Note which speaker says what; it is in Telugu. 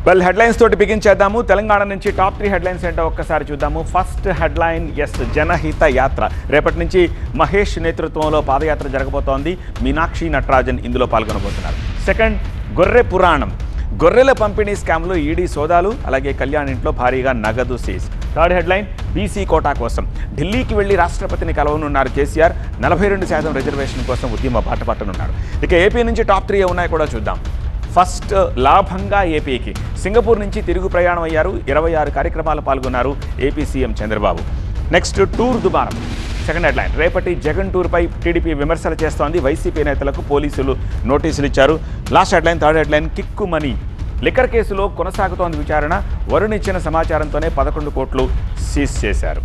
Speaker 1: వెల్ హెడ్లైన్స్ తోటి బిగించేద్దాము. తెలంగాణ నుంచి టాప్ 3 హెడ్లైన్స్ ఏంటో ఒక్కసారి చూద్దాము. ఫస్ట్ హెడ్లైన్ జనహిత యాత్ర. రేపటి నుంచి మహేష్ నేతృత్వంలో పాదయాత్ర జరగబోతోంది. మీనాక్షి నటరాజన్ ఇందులో పాల్గొనబోతున్నారు. సెకండ్, గొర్రె పురాణం. గొర్రెల పంపిణీ స్కామ్లో ఈడీ సోదాలు, అలాగే కళ్యాణ్ ఇంట్లో భారీగా నగదు seize. Third headline, BC quota కోసం ఢిల్లీకి వెళ్లి రాష్ట్రపతిని కలవనున్నారు కేసీఆర్. 42% రిజర్వేషన్ కోసం ఉద్యమ బాట పట్టనున్నారు. ఇక ఏపీ నుంచి టాప్ 3 ఉన్నాయి కూడా చూద్దాం. ఫస్ట్, లాభంగా ఏపీకి. సింగపూర్ నుంచి తిరుగు ప్రయాణం అయ్యారు. 26 కార్యక్రమాలు పాల్గొన్నారు AP CM Chandrababu. Next, tour దుబారం. సెకండ్ హెడ్లైన్, రేపటి జగన్ టూర్పై టీడీపీ విమర్శలు చేస్తోంది. వైసీపీ నేతలకు పోలీసులు నోటీసులు ఇచ్చారు. Last headline, third headline, kick money. Liquor కేసులో కొనసాగుతోంది విచారణ. వరుణ్ ఇచ్చిన సమాచారంతోనే 11 కోట్లు సీజ్ చేశారు.